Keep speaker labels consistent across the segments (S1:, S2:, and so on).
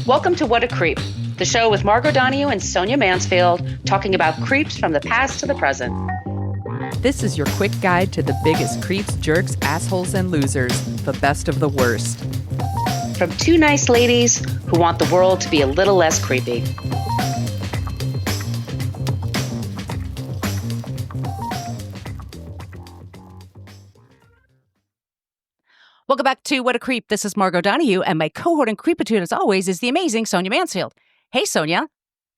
S1: Welcome to What a Creep, the show with Margot Donohue and Sonia Mansfield, talking about creeps from the past to the present.
S2: This is your quick guide to the biggest creeps, jerks, assholes, and losers, the best of the worst.
S1: From two nice ladies who want the world to be a little less creepy. Welcome back to What a Creep. This is Margot Donohue, and my cohort and creepitude, as always, is the amazing Sonia Mansfield. Hey, Sonia.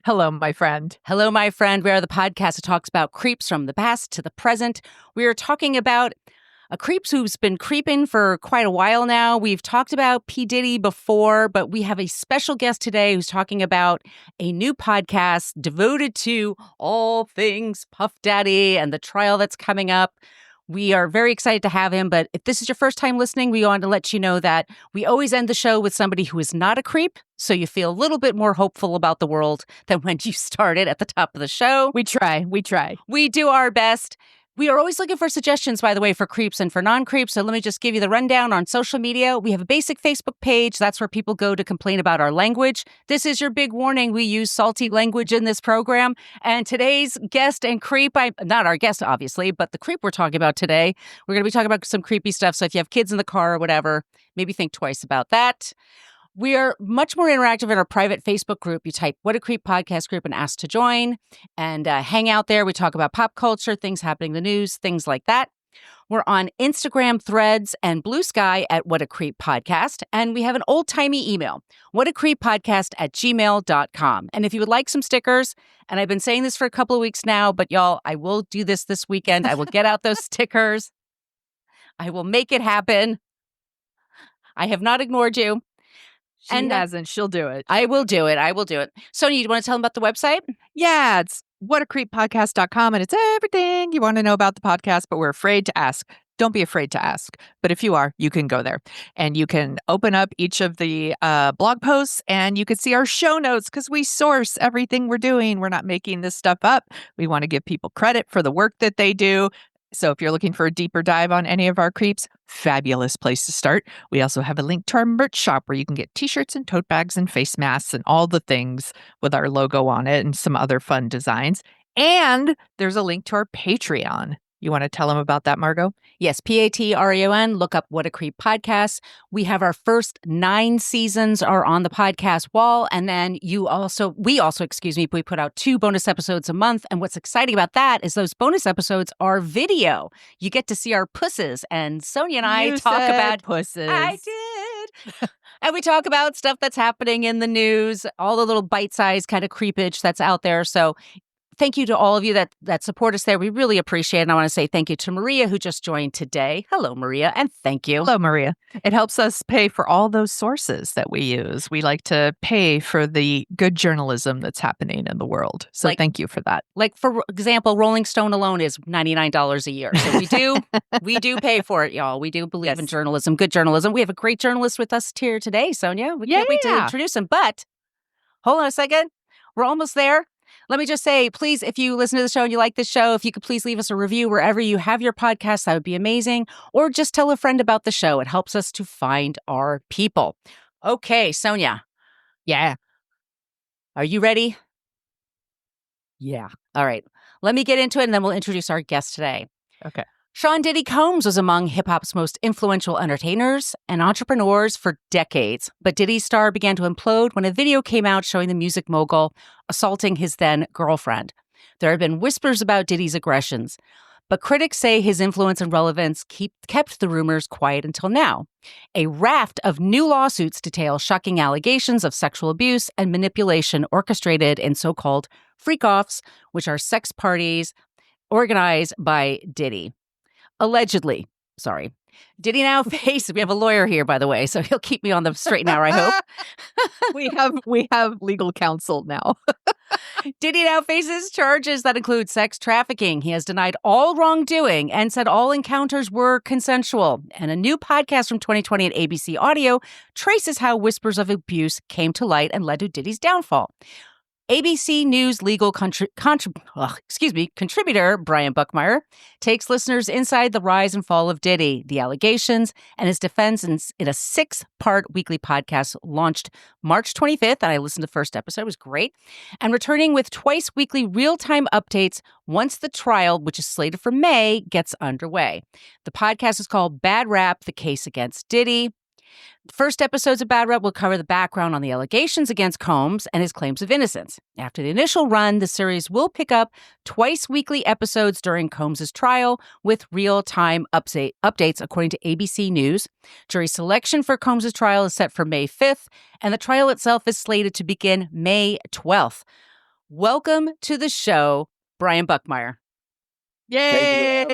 S2: Hello, my friend.
S1: Hello, my friend. We are the podcast that talks about creeps from the past to the present. We are talking about a creep who's been creeping for quite a while now. We've talked about P. Diddy before, but we have a special guest today who's talking about a new podcast devoted to all things Puff Daddy and the trial that's coming up. We are very excited to have him, but if this is your first time listening, we want to let you know that we always end the show with somebody who is not a creep, so you feel a little bit more hopeful about the world than when you started at the top of the show.
S2: We try.
S1: We do our best. We are always looking for suggestions, by the way, for creeps and for non-creeps. So let me just give you the rundown on social media. We have a basic Facebook page. That's where people go to complain about our language. This is your big warning. We use salty language in this program. And today's guest and creep, not our guest, obviously, but the creep we're talking about today, we're going to be talking about some creepy stuff. So if you have kids in the car or whatever, maybe think twice about that. We are much more interactive in our private Facebook group. You type What a Creep podcast group and ask to join and hang out there. We talk about pop culture, things happening in the news, things like that. We're on Instagram, Threads, and Blue Sky at What a Creep Podcast. And we have an old-timey email, whatacreeppodcast@gmail.com. And if you would like some stickers, and I've been saying this for a couple of weeks now, but y'all, I will do this weekend. I will get out those stickers. I will make it happen. I have not ignored you.
S2: She hasn't. She'll do it.
S1: I will do it. Sonia, you want to tell them about the website?
S2: Yeah, it's whatacreeppodcast.com, and it's everything you want to know about the podcast, but we're afraid to ask. Don't be afraid to ask. But if you are, you can go there. And you can open up each of the blog posts, and you can see our show notes, because we source everything we're doing. We're not making this stuff up. We want to give people credit for the work that they do. So if you're looking for a deeper dive on any of our creeps, fabulous place to start. We also have a link to our merch shop where you can get t-shirts and tote bags and face masks and all the things with our logo on it and some other fun designs. And there's a link to our Patreon. You want to tell them about that, Margot?
S1: Yes, Patreon. Look up What a Creep Podcast. We have our first 9 seasons are on the podcast wall. And then we put out 2 bonus episodes a month. And what's exciting about that is those bonus episodes are video. You get to see our pusses. And Sonia and I talk about
S2: pusses.
S1: I did. And we talk about stuff that's happening in the news, all the little bite-sized kind of creepage that's out there. So thank you to all of you that support us there. We really appreciate it. And I want to say thank you to Maria, who just joined today. Hello, Maria, and thank you.
S2: Hello, Maria. It helps us pay for all those sources that we use. We like to pay for the good journalism that's happening in the world. So thank you for that.
S1: Like, for example, Rolling Stone alone is $99 a year. So we do pay for it, y'all. We do believe in journalism, good journalism. We have a great journalist with us here today, Sonia. We can't wait to introduce him. But hold on a second. We're almost there. Let me just say, please, if you listen to the show and you like this show, if you could please leave us a review wherever you have your podcast, that would be amazing. Or just tell a friend about the show. It helps us to find our people. Okay, Sonia.
S2: Yeah.
S1: Are you ready?
S2: Yeah.
S1: All right. Let me get into it, and then we'll introduce our guest today.
S2: Okay.
S1: Sean Diddy Combs was among hip-hop's most influential entertainers and entrepreneurs for decades. But Diddy's star began to implode when a video came out showing the music mogul assaulting his then-girlfriend. There have been whispers about Diddy's aggressions, but critics say his influence and relevance kept the rumors quiet until now. A raft of new lawsuits detail shocking allegations of sexual abuse and manipulation orchestrated in so-called freak-offs, which are sex parties organized by Diddy. Allegedly. Sorry. Diddy now faces, we have a lawyer here, by the way, so he'll keep me on the straight and narrow, I hope.
S2: We have legal counsel now.
S1: Diddy now faces charges that include sex trafficking. He has denied all wrongdoing and said all encounters were consensual. And a new podcast from 2020 at ABC Audio traces how whispers of abuse came to light and led to Diddy's downfall. ABC News legal contributor Brian Buckmire takes listeners inside the rise and fall of Diddy, the allegations, and his defense in a 6-part weekly podcast launched March 25th. And I listened to the first episode. It was great. And returning with twice weekly real-time updates once the trial, which is slated for May, gets underway. The podcast is called Bad Rap, The Case Against Diddy. The first episodes of Bad Rap will cover the background on the allegations against Combs and his claims of innocence. After the initial run, the series will pick up twice weekly episodes during Combs' trial with real-time updates, according to ABC News. Jury selection for Combs' trial is set for May 5th, and the trial itself is slated to begin May 12th. Welcome to the show, Brian Buckmire.
S2: Yay!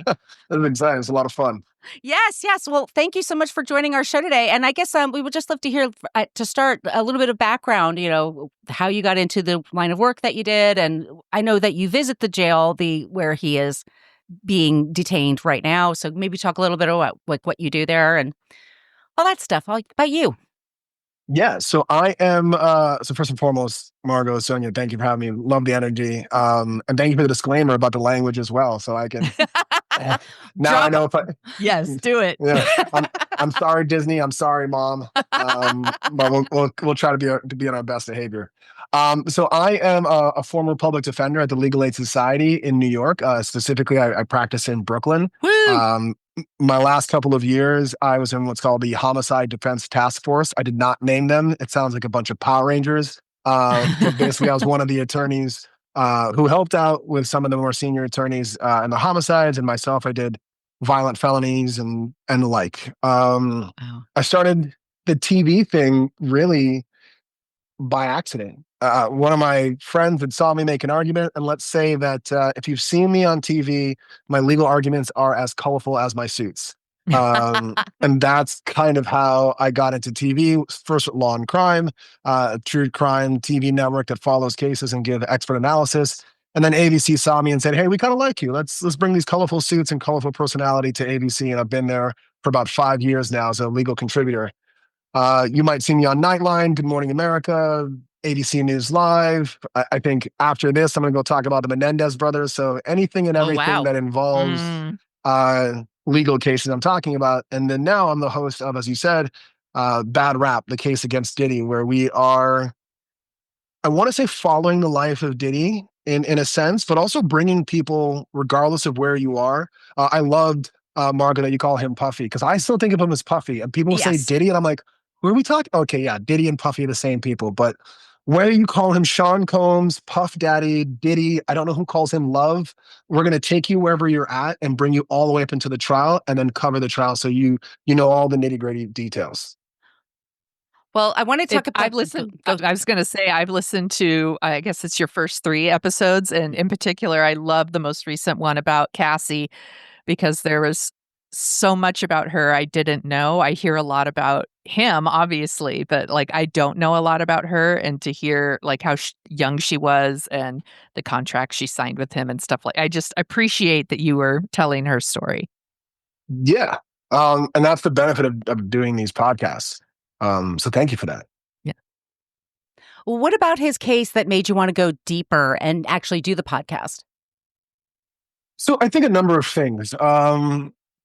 S3: That's exciting. It's a lot of fun.
S1: Yes. Well, thank you so much for joining our show today. And I guess we would just love to hear, to start, a little bit of background, how you got into the line of work that you did. And I know that you visit the jail, where he is being detained right now. So maybe talk a little bit about what you do there and all that stuff. About you.
S3: Yeah. So I am, so first and foremost, Margot, Sonia, thank you for having me. Love the energy. And thank you for the disclaimer about the language as well. So I can, now I know if I.
S2: Yes, do it.
S3: Yeah. I'm sorry, Disney. I'm sorry, Mom. But we'll try to be on our best behavior. So I am a former public defender at the Legal Aid Society in New York. Specifically, I practice in Brooklyn.
S2: Woo!
S3: My last couple of years, I was in what's called the Homicide Defense Task Force. I did not name them. It sounds like a bunch of Power Rangers. But basically, I was one of the attorneys who helped out with some of the more senior attorneys in the homicides, and myself, I did violent felonies and the like.
S2: Wow.
S3: I started the TV thing really by accident. One of my friends had saw me make an argument, and let's say that if you've seen me on TV, my legal arguments are as colorful as my suits. And that's kind of how I got into TV. First with Law and Crime, a true crime TV network that follows cases and give expert analysis. And then ABC saw me and said, "Hey, we kind of like you. Let's bring these colorful suits and colorful personality to ABC." And I've been there for about 5 years now as a legal contributor. You might see me on Nightline, Good Morning America, ABC News Live. I think after this, I'm going to go talk about the Menendez brothers. So anything and everything that involves legal cases I'm talking about. And then now I'm the host of, as you said, Bad Rap, The Case Against Diddy, where we are, I want to say, following the life of Diddy in a sense, but also bringing people, regardless of where you are. I loved, Margaret, that you call him Puffy, because I still think of him as Puffy. And people say Diddy, and I'm like, who are we talking? Okay, yeah, Diddy and Puffy are the same people. But whether you call him Sean Combs, Puff Daddy, Diddy, I don't know who calls him Love, we're going to take you wherever you're at and bring you all the way up into the trial and then cover the trial so you know all the nitty-gritty details.
S1: Well, I want to talk about...
S2: I've listened, I was going to say, I've listened to, I guess it's your first 3 episodes. And in particular, I love the most recent one about Cassie, because there was so much about her I didn't know. I hear a lot about him, obviously, but I don't know a lot about her. And to hear how young she was and the contract she signed with him and stuff, I just appreciate that you were telling her story.
S3: Yeah. And that's the benefit of doing these podcasts. So thank you for that.
S2: Yeah.
S1: Well, what about his case that made you want to go deeper and actually do the podcast?
S3: So I think a number of things.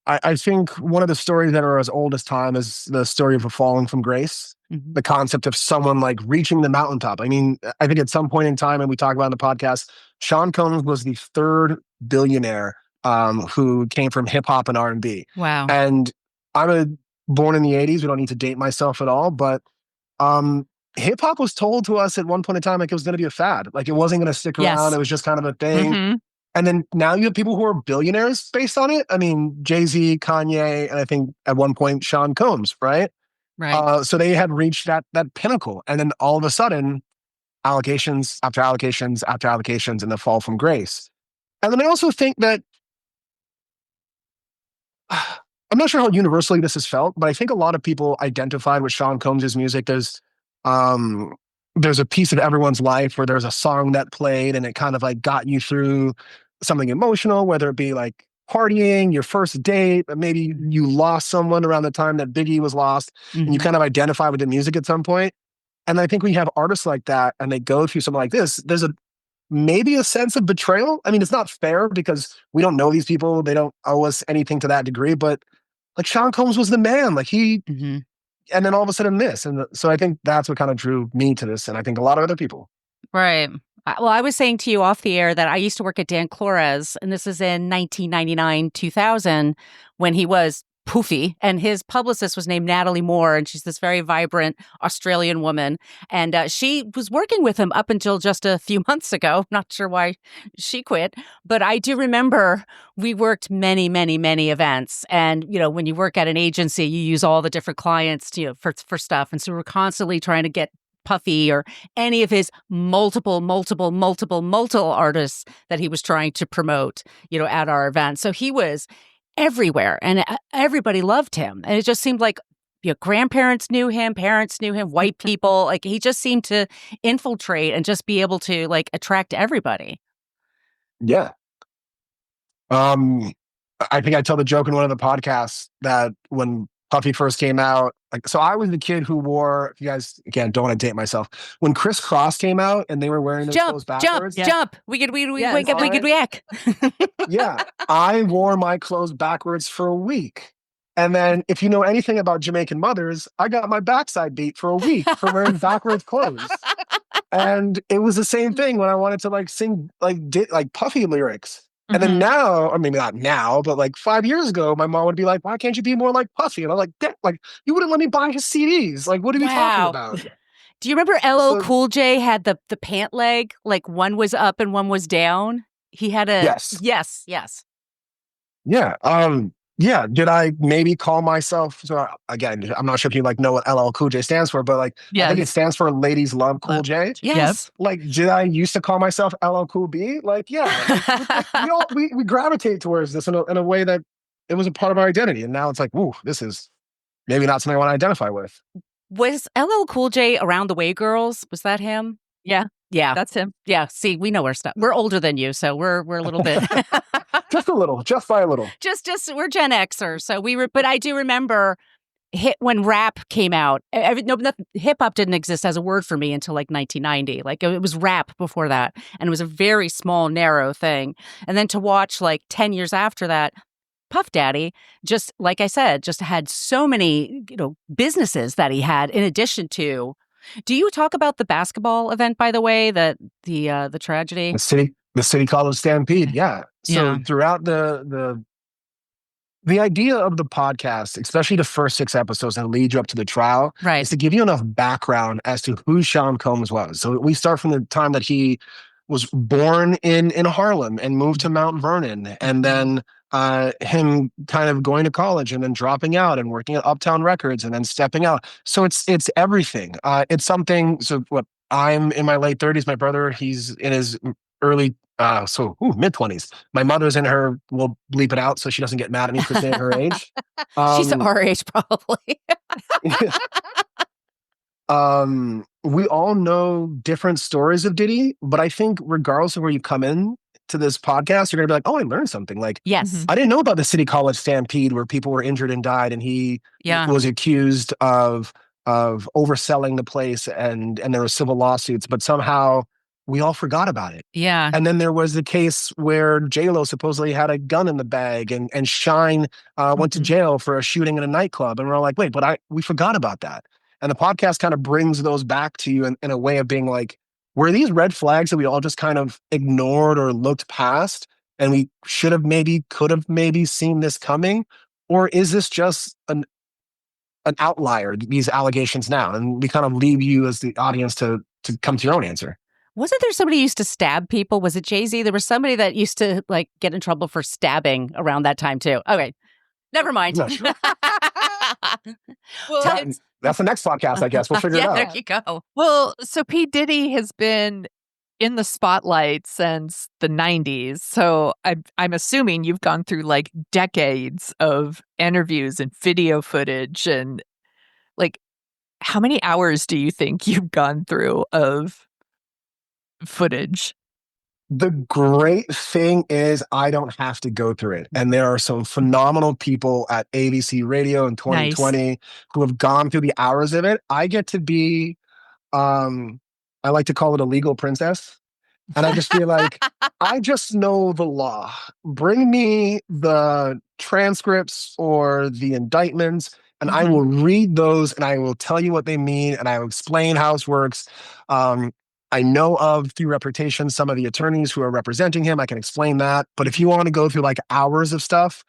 S3: I think one of the stories that are as old as time is the story of a falling from grace. Mm-hmm. The concept of someone reaching the mountaintop. I mean, I think at some point in time, and we talk about in the podcast, Sean Combs was the 3rd billionaire who came from hip hop and R&B.
S2: Wow.
S3: And I'm born in the 80s. We don't need to date myself at all, but hip hop was told to us at one point in time it was going to be a fad. It wasn't going to stick around. It was just kind of a thing. Mm-hmm. And then now you have people who are billionaires based on it. I mean, Jay-Z, Kanye, and I think at one point Sean Combs, right?
S2: Right.
S3: So they had reached that pinnacle. And then all of a sudden, allegations after allegations after allegations, and the fall from grace. And then I also think that, I'm not sure how universally this is felt, but I think a lot of people identified with Sean Combs' music. There's a piece of everyone's life where there's a song that played and it kind of got you through something emotional, whether it be partying, your first date, maybe you lost someone around the time that Biggie was lost, and you kind of identify with the music at some point. And I think when you have artists like that and they go through something like this, there's maybe a sense of betrayal. I mean, it's not fair because we don't know these people. They don't owe us anything to that degree, but like Sean Combs was the man. Like
S1: Mm-hmm.
S3: and then all of a sudden this. And so I think that's what kind of drew me to this. And I think a lot of other people.
S1: Right. Well, I was saying to you off the air that I used to work at Dan Flores, and this is in 1999, 2000, when he was poofy, and his publicist was named Natalie Moore, and she's this very vibrant Australian woman, and she was working with him up until just a few months ago. Not sure why she quit, but I do remember we worked many, many, many events, and when you work at an agency, you use all the different clients, for stuff, and so we're constantly trying to get Puffy or any of his multiple artists that he was trying to promote, at our event. So he was everywhere and everybody loved him. And it just seemed like grandparents knew him, parents knew him, white people. Like he just seemed to infiltrate and just be able to like attract everybody.
S3: Yeah. I think I tell the joke in one of the podcasts that when Puffy first came out, so I was the kid who wore, if you guys, again, don't want to date myself, when Criss Cross came out and they were wearing those clothes backwards.
S1: Jump. We could react.
S3: Yeah. I wore my clothes backwards for a week. And then if you know anything about Jamaican mothers, I got my backside beat for a week for wearing backwards clothes. And it was the same thing when I wanted to sing Puffy lyrics. And then now, or maybe not now, but 5 years ago, my mom would be like, why can't you be more like Puffy? And I'm like, you wouldn't let me buy his CDs. Like, what are you talking about?
S1: Do you remember LL Cool J had the pant leg? Like one was up and one was down? He had a... Yes.
S3: Yeah. Yeah. Did I maybe call myself? So again, I'm not sure if you know what LL Cool J stands for, but I think it stands for Ladies Love Cool J.
S1: Yes.
S3: Did I used to call myself LL Cool B? Yeah. we gravitate towards this in a way that it was a part of our identity, and now it's ooh, this is maybe not something I want to identify with.
S1: Was LL Cool J around the way girls? Was that him?
S2: Yeah. That's him.
S1: Yeah. See, we know our stuff. We're older than you, so we're a little bit.
S3: Just a little, just by a little.
S1: Just we're Gen Xers, so but I do remember when rap came out. Hip hop didn't exist as a word for me until 1990. It was rap before that, and it was a very small, narrow thing. And then to watch 10 years after that, Puff Daddy, just like I said, just had so many businesses that he had in addition to. Do you talk about the basketball event, by the way, the tragedy?
S3: The City College Stampede, yeah. So throughout the idea of the podcast, especially the first 6 episodes that lead you up to the trial, is to give you enough background as to who Sean Combs was. So we start from the time that he was born in Harlem and moved to Mount Vernon, and then him kind of going to college and then dropping out and working at Uptown Records and then stepping out. So it's everything. It's something. So what, I'm in my late 30s. My brother, he's in his early mid-20s. My mother's in her, we'll bleep it out so she doesn't get mad at me for saying her age.
S1: She's our age, probably.
S3: We all know different stories of Diddy, but I think regardless of where you come in to this podcast, you're gonna be like, oh, I learned something.
S1: Yes.
S3: I didn't know about the City College Stampede where people were injured and died, and he was accused of overselling the place, and there were civil lawsuits, but somehow we all forgot about it.
S1: Yeah.
S3: And then there was the case where J-Lo supposedly had a gun in the bag, and Shine went to jail for a shooting in a nightclub, and we're all like, wait, but we forgot about that. And the podcast kind of brings those back to you in a way of being like, were these red flags that we all just kind of ignored or looked past, and we could have maybe seen this coming? Or is this just an outlier, these allegations now? And we kind of leave you as the audience to come to your own answer.
S1: Wasn't there somebody who used to stab people? Was it Jay-Z? There was somebody that used to get in trouble for stabbing around that time too. Okay. Never mind.
S3: No, sure. That's the next podcast, I guess. We'll figure it out.
S1: There you go.
S2: Well, so P. Diddy has been in the spotlight since the 90s. So I'm assuming you've gone through decades of interviews and video footage. And how many hours do you think you've gone through of footage?
S3: The great thing is I don't have to go through it. And there are some phenomenal people at ABC Radio in 2020 who have gone through the hours of it. I get to be I like to call it a legal princess. And I just feel like I just know the law. Bring me the transcripts or the indictments, and I will read those and I will tell you what they mean and I will explain how it works. Um, I know of through reputation some of the attorneys who are representing him. I can explain that. But if you want to go through like hours of stuff,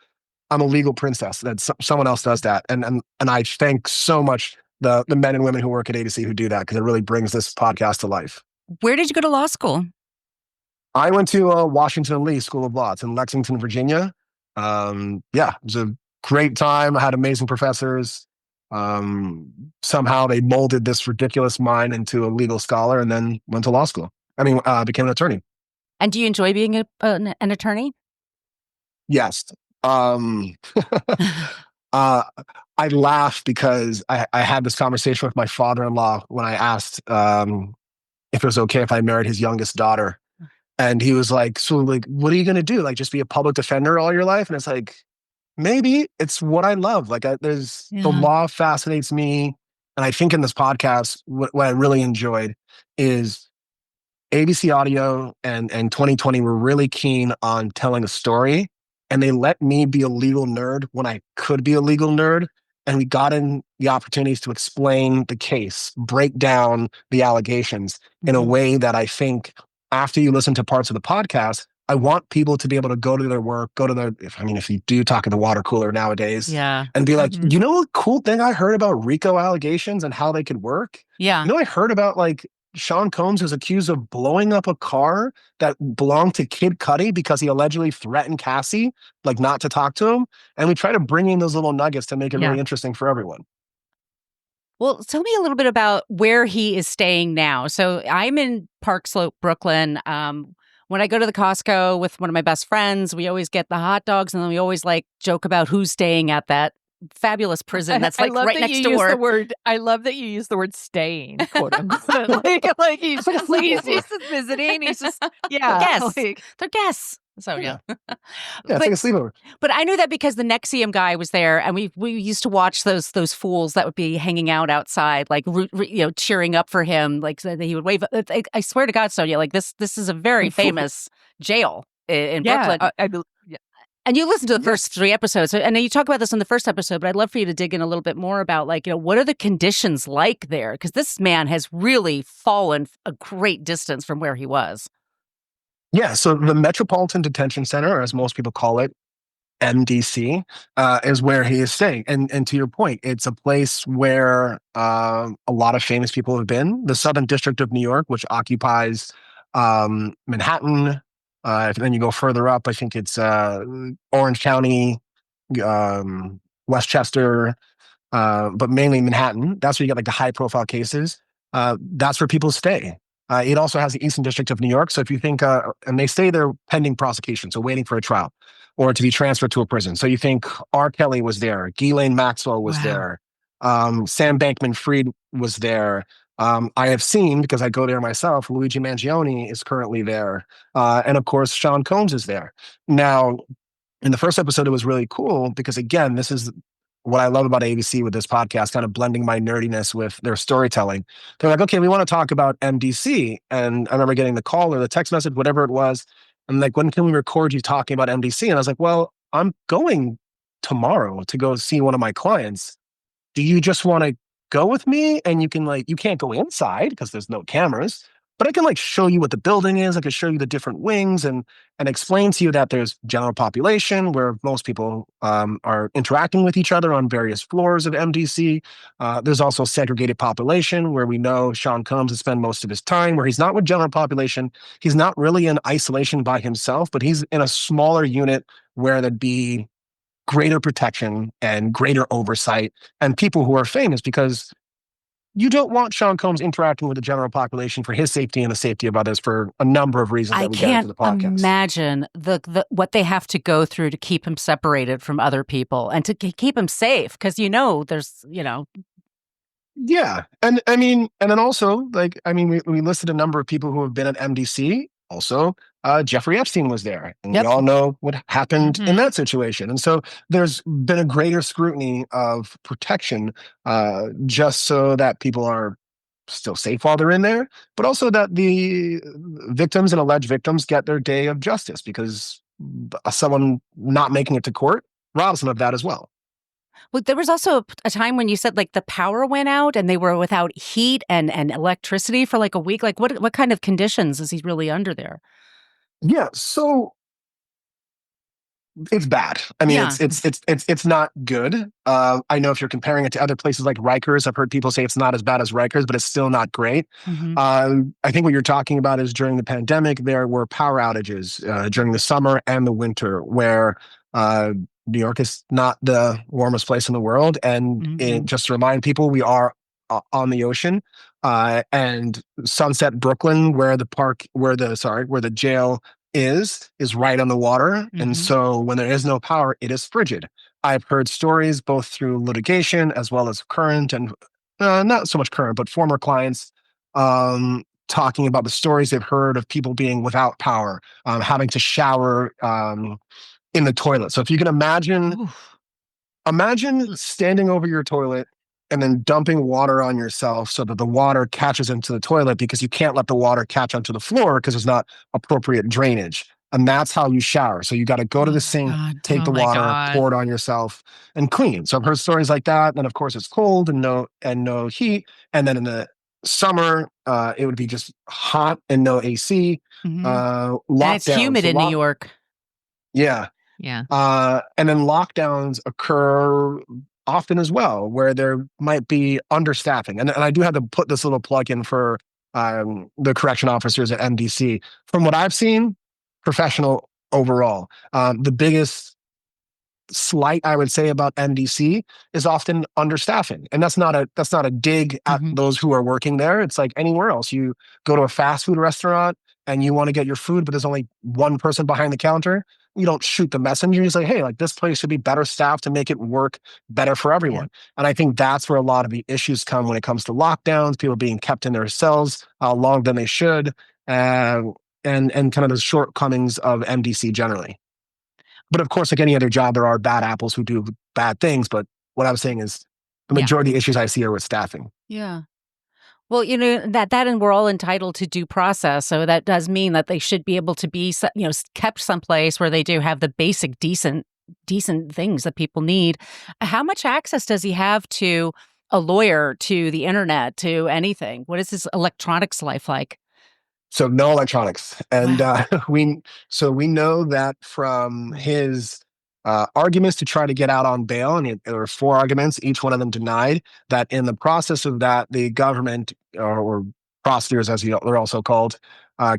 S3: I'm a legal princess. That someone else does that, and I thank so much the men and women who work at ABC who do that because it really brings this podcast to life.
S1: Where did you go to law school?
S3: I went to Washington and Lee School of Law. It's in Lexington, Virginia. Yeah, it was a great time. I had amazing professors. Somehow they molded this ridiculous mind into a legal scholar and then went to law school. Became an attorney.
S1: And do you enjoy being an attorney?
S3: Yes. I laugh because I had this conversation with my father-in-law when I asked if it was okay if I married his youngest daughter. And he was like, so like, what are you going to do? Like, just be a public defender all your life? And it's like, maybe it's what I love. Like the law fascinates me. And I think in this podcast, what I really enjoyed is ABC Audio and 2020 were really keen on telling a story. And they let me be a legal nerd when I could be a legal nerd. And we got in the opportunities to explain the case, break down the allegations in a way that I think after you listen to parts of the podcast, I want people to be able to go to their work, if you do talk at the water cooler nowadays, and be like, you know, a cool thing I heard about RICO allegations and how they could work?
S1: Yeah.
S3: You know, I heard about like Sean Combs was accused of blowing up a car that belonged to Kid Cudi because he allegedly threatened Cassie, like not to talk to him. And we try to bring in those little nuggets to make it really interesting for everyone.
S1: Well, tell me a little bit about where he is staying now. So I'm in Park Slope, Brooklyn. When I go to the Costco with one of my best friends, we always get the hot dogs, and then we always like joke about who's staying at that fabulous prison that's like right next door.
S2: I love that you use the word "staying," quote unquote. like he's just visiting. He's just
S1: guests. They're guests. So
S3: yeah, it's like a sleepover.
S1: But I knew that because the Nexium guy was there, and we used to watch those fools that would be hanging out outside, like cheering up for him, like so that he would wave. I swear to God, Sonia, like this is a very famous jail in Brooklyn. And you listen to the first 3 episodes, and you talk about this in the first episode, but I'd love for you to dig in a little bit more about, like, what are the conditions like there? Because this man has really fallen a great distance from where he was.
S3: Yeah, so the Metropolitan Detention Center, or as most people call it, MDC, is where he is staying. And to your point, it's a place where a lot of famous people have been. The Southern District of New York, which occupies Manhattan. Then you go further up, I think it's Orange County, Westchester, but mainly Manhattan. That's where you get like the high profile cases. That's where people stay. It also has the Eastern District of New York. So if you think, and they stay there pending prosecution, so waiting for a trial or to be transferred to a prison. So you think R. Kelly was there, Ghislaine Maxwell was there, Sam Bankman-Fried was there. I have seen, because I go there myself, Luigi Mangione is currently there. And of course, Sean Combs is there. Now, in the first episode, it was really cool because, again, this is what I love about ABC with this podcast, kind of blending my nerdiness with their storytelling. They're like, okay, we want to talk about MDC. And I remember getting the call or the text message, whatever it was. I'm like, when can we record you talking about MDC? And I was like, well, I'm going tomorrow to go see one of my clients. Do you just want to go with me? And you can you can't go inside because there's no cameras, but I can show you what the building is. I can show you the different wings and explain to you that there's general population where most people are interacting with each other on various floors of MDC. There's also segregated population where we know Sean Combs has spent most of his time where he's not with general population. He's not really in isolation by himself, but he's in a smaller unit where there'd be greater protection and greater oversight and people who are famous, because you don't want Sean Combs interacting with the general population for his safety and the safety of others for a number of reasons that we get into the podcast.
S1: I can't imagine the what they have to go through to keep him separated from other people and to keep him safe, because there's.
S3: Yeah. And I mean, and then also, we listed a number of people who have been at MDC. Also, Jeffrey Epstein was there. And we all know what happened in that situation. And so there's been a greater scrutiny of protection just so that people are still safe while they're in there, but also that the victims and alleged victims get their day of justice, because someone not making it to court robs them of that as well.
S1: Well, there was also a time when you said like the power went out and they were without heat and electricity for like a week. Like what kind of conditions is he really under there?
S3: Yeah, so it's bad. I mean,
S1: Yeah.
S3: it's not good. I know if you're comparing it to other places like Rikers, I've heard people say it's not as bad as Rikers, but it's still not great.
S1: Hmm.
S3: I think what you're talking about is during the pandemic, there were power outages during the summer and the winter, where New York is not the warmest place in the world, and just to remind people, we are on the ocean. And Sunset Brooklyn, where the jail is right on the water. And so when there is no power, it is frigid. I've heard stories both through litigation as well as current and not so much current, but former clients talking about the stories they've heard of people being without power, having to shower in the toilet. So if you can imagine standing over your toilet and then dumping water on yourself so that the water catches into the toilet, because you can't let the water catch onto the floor because there's not appropriate drainage. And that's how you shower. So you got to go to the sink, take the water, pour it on yourself, and clean. So I've heard stories like that. And then of course it's cold and no heat. And then in the summer, it would be just hot and no AC.
S1: And it's humid in New York.
S3: Yeah.
S2: Yeah.
S3: And then lockdowns occur often as well, where there might be understaffing. And I do have to put this little plug in for the correction officers at MDC. From what I've seen, professional overall. The biggest slight I would say about MDC is often understaffing. And that's not a dig at those who are working there. It's like anywhere else. You go to a fast food restaurant and you want to get your food, but there's only one person behind the counter. You don't shoot the messenger. You say, hey, like this place should be better staffed to make it work better for everyone. Yeah. And I think that's where a lot of the issues come when it comes to lockdowns, people being kept in their cells longer than they should, and kind of the shortcomings of MDC generally. But of course, like any other job, there are bad apples who do bad things. But what I'm saying is the majority of issues I see are with staffing.
S1: Yeah. Well, that and we're all entitled to due process. So that does mean that they should be able to be, kept someplace where they do have the basic decent things that people need. How much access does he have to a lawyer, to the internet, to anything? What is his electronics life like?
S3: So no electronics. And
S1: Wow.
S3: we know that from his arguments to try to get out on bail, and there were 4 arguments, each one of them denied, that in the process of that, the government, or prosecutors, as they're also called,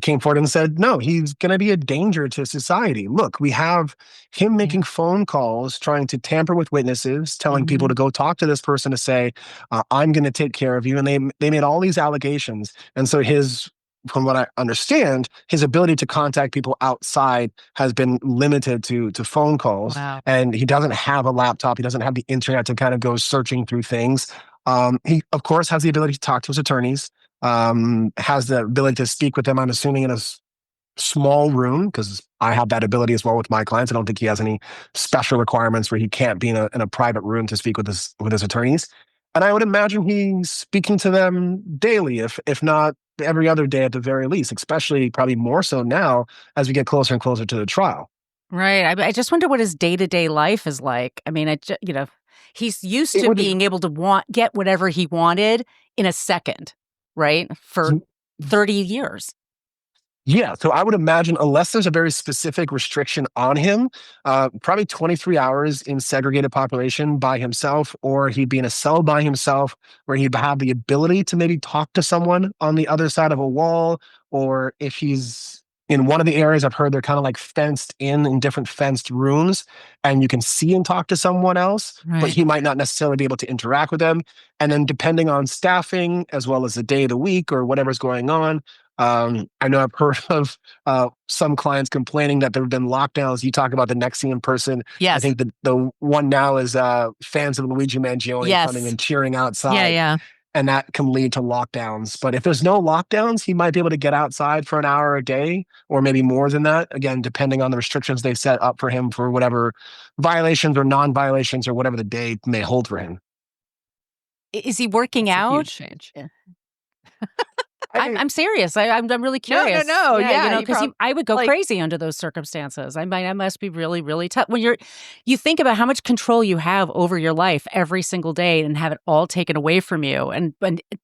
S3: came forward and said, no, he's going to be a danger to society. Look, we have him making phone calls, trying to tamper with witnesses, telling people to go talk to this person to say, I'm going to take care of you. And they made all these allegations. And so from what I understand, his ability to contact people outside has been limited to phone calls.
S2: Wow.
S3: And he doesn't have a laptop. He doesn't have the internet to kind of go searching through things. He, of course, has the ability to talk to his attorneys, has the ability to speak with them, I'm assuming, in a small room, because I have that ability as well with my clients. I don't think he has any special requirements where he can't be in a private room to speak with his attorneys. And I would imagine he's speaking to them daily, if not every other day at the very least, especially probably more so now as we get closer and closer to the trial.
S1: Right. I just wonder what his day-to-day life is like. I mean, he's used to being able to get whatever he wanted in a second, right? For 30 years.
S3: Yeah, so I would imagine, unless there's a very specific restriction on him, probably 23 hours in segregated population by himself, or he'd be in a cell by himself where he'd have the ability to maybe talk to someone on the other side of a wall, or if he's in one of the areas, I've heard they're kind of like fenced in different fenced rooms, and you can see and talk to someone else, but he might not necessarily be able to interact with them. And then depending on staffing, as well as the day of the week or whatever's going on, I know I've heard of some clients complaining that there have been lockdowns. You talk about the Nexium person.
S1: Yes.
S3: I think the one now is fans of Luigi Mangione coming and cheering outside.
S2: Yeah.
S3: And that can lead to lockdowns. But if there's no lockdowns, he might be able to get outside for an hour a day, or maybe more than that. Again, depending on the restrictions they set up for him for whatever violations or non-violations or whatever the day may hold for him.
S1: Is he working out?
S2: Huge change.
S1: I'm serious. I'm really curious.
S2: No. Yeah,
S1: because I would go crazy under those circumstances. I mean, that must be really, really tough when you think about how much control you have over your life every single day and have it all taken away from you, and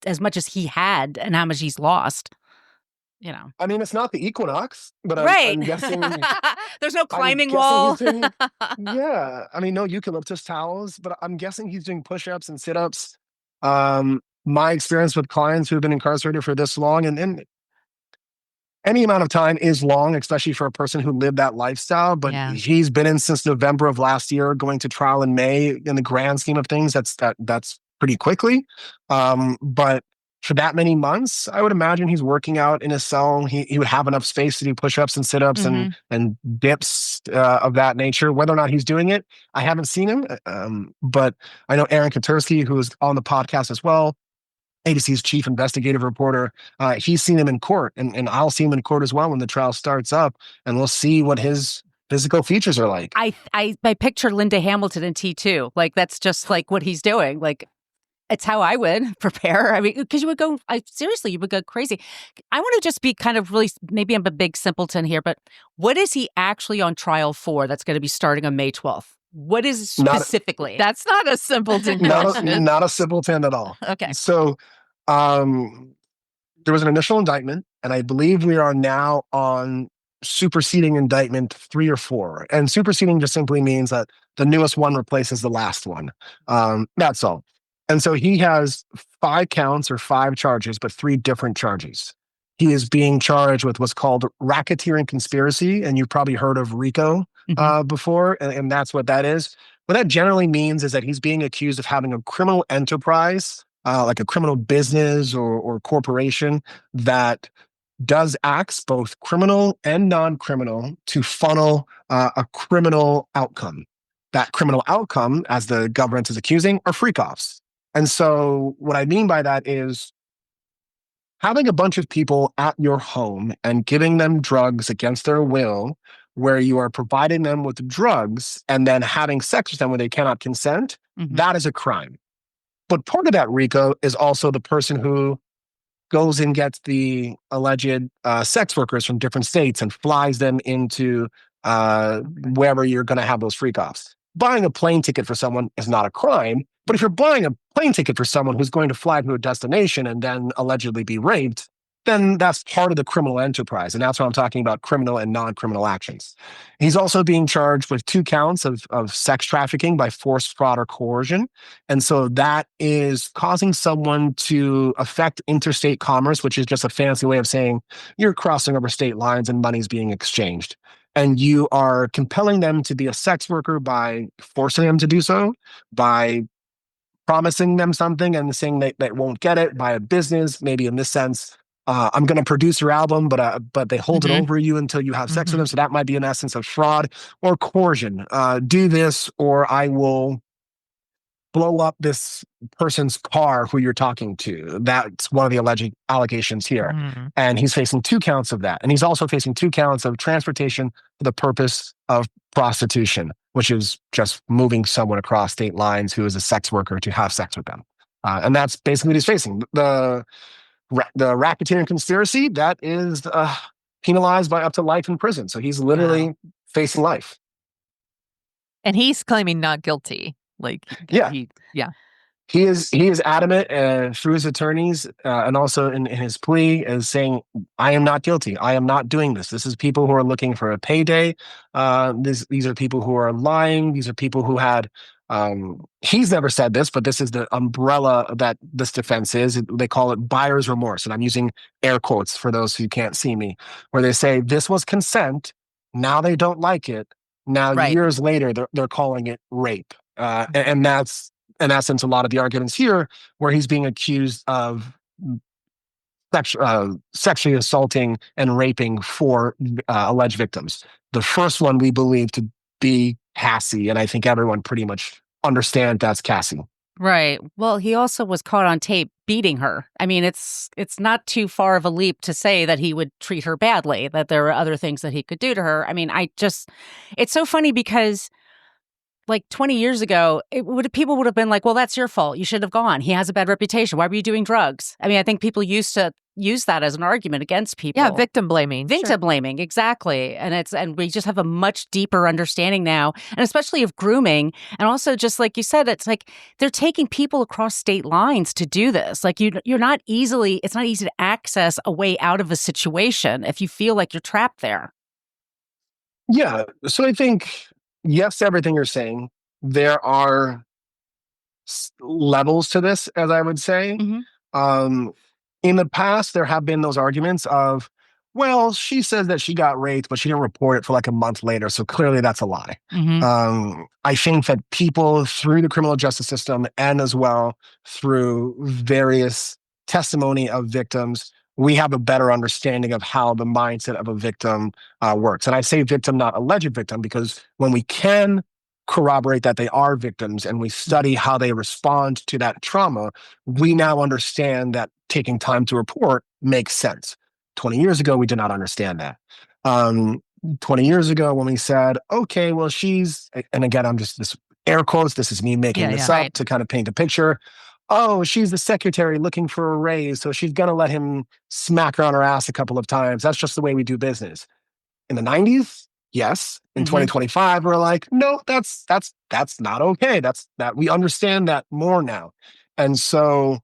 S1: as much as he had and how much he's lost.
S3: I mean, it's not the equinox, but
S1: Right.
S3: I'm guessing.
S1: There's no
S3: I'm
S1: climbing
S3: guessing
S1: wall.
S3: he's doing, yeah, I mean, no eucalyptus towels, but I'm guessing he's doing push-ups and sit-ups. My experience with clients who've been incarcerated for this long, and any amount of time is long, especially for a person who lived that lifestyle. But
S2: Yeah.
S3: he's been in since November of last year, going to trial in May. In the grand scheme of things, that's pretty quickly. But for that many months, I would imagine he's working out in his cell. He would have enough space to do push-ups and sit-ups and dips of that nature. Whether or not he's doing it, I haven't seen him. But I know Aaron Katursky, who is on the podcast as well, ABC's chief investigative reporter. He's seen him in court, and I'll see him in court as well when the trial starts up, and we'll see what his physical features are like.
S1: I picture Linda Hamilton in T2. Like, that's just like what he's doing. Like, it's how I would prepare. I mean, because you would go, seriously, you would go crazy. I want to just be kind of really, maybe I'm a big simpleton here, but what is he actually on trial for that's going to be starting on May 12th? What is specifically?
S2: That's not a simpleton question.
S3: Not a simpleton at all.
S1: Okay.
S3: So there was an initial indictment, and I believe we are now on superseding indictment 3 or 4. And superseding just simply means that the newest one replaces the last one. That's all. And so he has 5 counts or 5 charges, but 3 different charges. He is being charged with what's called racketeering conspiracy, and you've probably heard of RICO before, and that's what that is. What that generally means is that he's being accused of having a criminal enterprise, like a criminal business or corporation that does acts, both criminal and non-criminal, to funnel a criminal outcome. That criminal outcome, as the government is accusing, are freak-offs. And so what I mean by that is having a bunch of people at your home and giving them drugs against their will, where you are providing them with drugs and then having sex with them when they cannot consent, that is a crime. But part of that RICO is also the person who goes and gets the alleged sex workers from different states and flies them into wherever you're going to have those freak-offs. Buying a plane ticket for someone is not a crime, but if you're buying a plane ticket for someone who's going to fly to a destination and then allegedly be raped, then that's part of the criminal enterprise. And that's what I'm talking about, criminal and non-criminal actions. He's also being charged with 2 counts of sex trafficking by force, fraud, or coercion. And so that is causing someone to affect interstate commerce, which is just a fancy way of saying you're crossing over state lines and money's being exchanged. And you are compelling them to be a sex worker by forcing them to do so, by promising them something and saying they won't get it, by a business, maybe in this sense, I'm going to produce your album, but they hold it over you until you have sex with them. So that might be an essence of fraud or coercion. Do this, or I will blow up this person's car who you're talking to. That's one of the alleged allegations here. And he's facing 2 counts of that. And he's also facing 2 counts of transportation for the purpose of prostitution, which is just moving someone across state lines who is a sex worker to have sex with them. And that's basically what he's facing. The racketeering conspiracy, that is penalized by up to life in prison. So he's literally facing life.
S2: And he's claiming not guilty. Like,
S3: He is adamant through his attorneys and also in his plea is saying, I am not guilty. I am not doing this. This is people who are looking for a payday. These are people who are lying. These are people who had, he's never said this, but this is the umbrella that this defense is. They call it buyer's remorse. And I'm using air quotes for those who can't see me, where they say this was consent. Now they don't like it. Now, years later, they're calling it rape. And that's, in essence, a lot of the arguments here, where he's being accused of sexually assaulting and raping 4 alleged victims. The first one we believe to be Cassie, and I think everyone pretty much understands that's Cassie.
S1: Right. Well, he also was caught on tape beating her. I mean, it's not too far of a leap to say that he would treat her badly, that there are other things that he could do to her. I mean, it's so funny because like 20 years ago, people would have been like, well, that's your fault. You should have gone. He has a bad reputation. Why were you doing drugs? I mean, I think people used to use that as an argument against people.
S2: Yeah, victim blaming.
S1: Victim blaming, exactly. And we just have a much deeper understanding now, and especially of grooming. And also, just like you said, it's like they're taking people across state lines to do this. Like it's not easy to access a way out of a situation if you feel like you're trapped there.
S3: Yeah. So I think, yes, to everything you're saying, there are levels to this, as I would say. Um, in the past, there have been those arguments of, well, she says that she got raped, but she didn't report it for like a month later. So clearly that's a lie. I think that people through the criminal justice system and as well through various testimony of victims, we have a better understanding of how the mindset of a victim works. And I say victim, not alleged victim, because when we can corroborate that they are victims and we study how they respond to that trauma, we now understand that taking time to report makes sense. 20 years ago, we did not understand that. 20 years ago, when we said, okay, well, and again, I'm just this air quotes, this is me making this up to kind of paint a picture. Oh, she's the secretary looking for a raise, so she's going to let him smack her on her ass a couple of times. That's just the way we do business. In the 90s, yes. In 2025, we're like, no, that's not okay. That we understand that more now. And so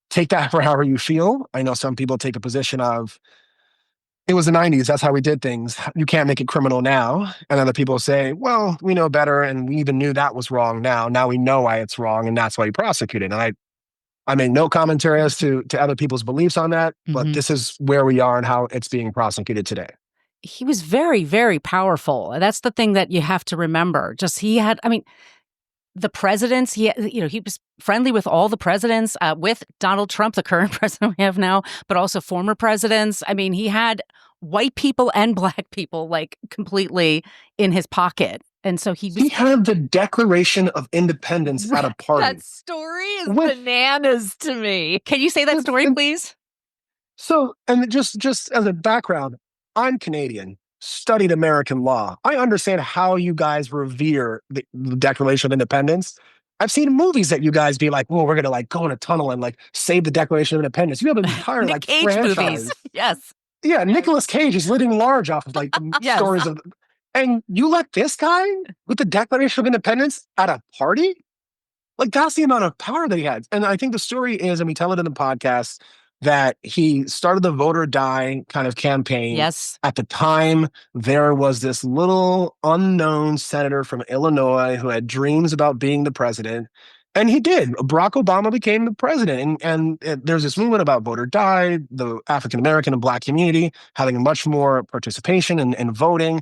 S3: take that for however you feel. I know some people take a position of, it was the 90s, that's how we did things. You can't make it criminal now. And other people say, well, we know better, and we even knew that was wrong now. Now we know why it's wrong, and that's why you prosecute it. And I make no commentary as to other people's beliefs on that, but this is where we are and how it's being prosecuted today.
S1: He was very, very powerful. That's the thing that you have to remember. The presidents, he was friendly with all the presidents, with Donald Trump, the current president we have now, but also former presidents. I mean, he had white people and black people like completely in his pocket. And so he
S3: had the Declaration of Independence at a party.
S2: That story is bananas to me.
S1: Can you say that story, please?
S3: So, and just as a background, I'm Canadian, studied American law. I understand how you guys revere the Declaration of Independence. I've seen movies that you guys be like, "Well, we're gonna like go in a tunnel and like save the Declaration of Independence." You have an entire like
S1: Cage
S3: franchise.
S1: Movies. Yes.
S3: Yeah, Nicolas Cage is living large off of like stories of, and you let this guy with the Declaration of Independence at a party? Like that's the amount of power that he had. And I think the story is, and we tell it in the podcast, that he started the vote or die kind of campaign.
S1: Yes.
S3: At the time, there was this little unknown senator from Illinois who had dreams about being the president. And he did. Barack Obama became the president. And there's this movement about vote or die, the African-American and Black community having much more participation in voting.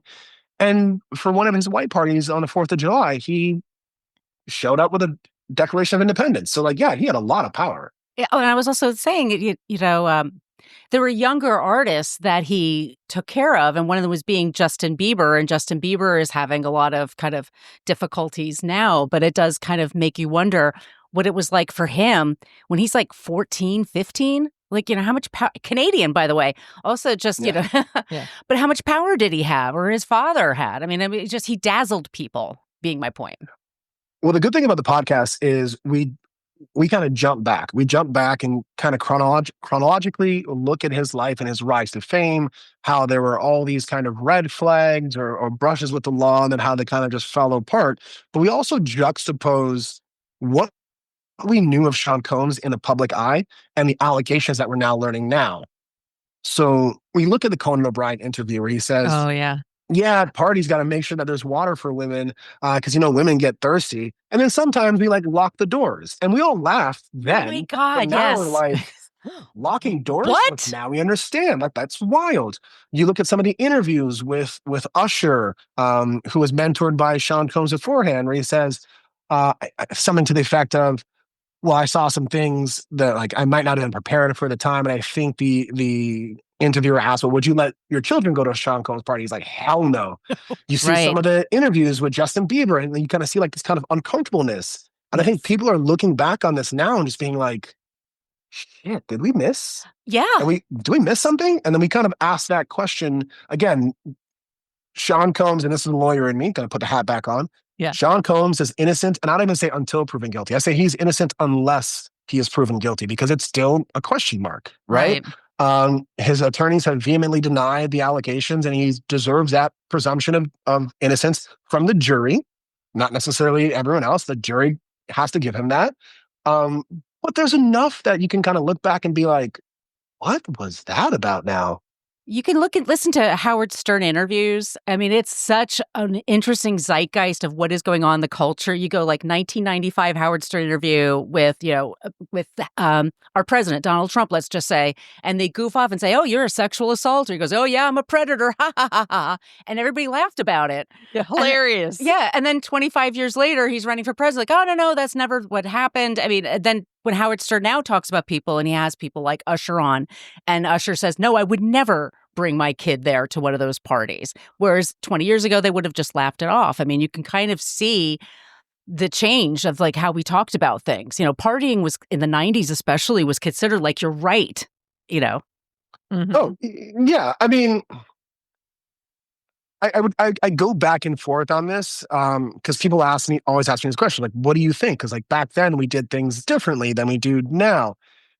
S3: And for one of his white parties on the 4th of July, he showed up with a Declaration of Independence. So like, yeah, he had a lot of power.
S1: Yeah, and I was also saying, there were younger artists that he took care of, and one of them was being Justin Bieber, and Justin Bieber is having a lot of kind of difficulties now, but it does kind of make you wonder what it was like for him when he's like 14, 15. Like, how much power, Canadian, by the way, also just, but how much power did he have or his father had? I mean, just he dazzled people, being my point.
S3: Well, the good thing about the podcast is we kind of jump back. We jump back and kind of chronologically look at his life and his rise to fame, how there were all these kind of red flags or brushes with the law, and then how they kind of just fell apart. But we also juxtapose what we knew of Sean Combs in the public eye and the allegations that we're now learning now. So we look at the Conan O'Brien interview where he says,
S2: "Oh, yeah.
S3: Yeah, parties got to make sure that there's water for women because, women get thirsty. And then sometimes we like lock the doors and we all laugh then.
S1: Oh my God,
S3: but now
S1: yes.
S3: we're like, locking doors?
S1: What?
S3: Like, now we understand. Like, that's wild. You look at some of the interviews with Usher, who was mentored by Sean Combs beforehand, where he says something to the effect of, well, I saw some things that like I might not have been prepared for the time. And I think the interviewer asked, well, would you let your children go to a Sean Combs party? He's like, hell no. You see some of the interviews with Justin Bieber and you kind of see like this kind of uncomfortableness. And I think people are looking back on this now and just being like, shit, did we miss?
S1: Yeah.
S3: Do we miss something? And then we kind of ask that question again. Sean Combs, and this is a lawyer in me, kind of put the hat back on.
S2: Yeah.
S3: Sean Combs is innocent, and I don't even say until proven guilty. I say he's innocent unless he is proven guilty, because it's still a question mark, right? His attorneys have vehemently denied the allegations, and he deserves that presumption of innocence from the jury, not necessarily everyone else. The jury has to give him that. But there's enough that you can kind of look back and be like, what was that about now?
S1: You can listen to Howard Stern interviews. I mean, it's such an interesting zeitgeist of what is going on in the culture. You go like 1995 Howard Stern interview with our president, Donald Trump, let's just say, and they goof off and say, "Oh, you're a sexual assaulter." He goes, "Oh yeah, I'm a predator." Ha ha ha ha. And everybody laughed about it.
S2: Yeah, hilarious.
S1: And then 25 years later, he's running for president. Like, "Oh no, that's never what happened." I mean, then when Howard Stern now talks about people, and he has people like Usher on, and Usher says, "No, I would never bring my kid there to one of those parties." Whereas 20 years ago, they would have just laughed it off. I mean, you can kind of see the change of like how we talked about things. Partying was in the 90s especially was considered like you're right,
S2: Mm-hmm.
S3: Oh, yeah. I mean, I go back and forth on this because people always ask me this question, like, what do you think? Because like back then we did things differently than we do now.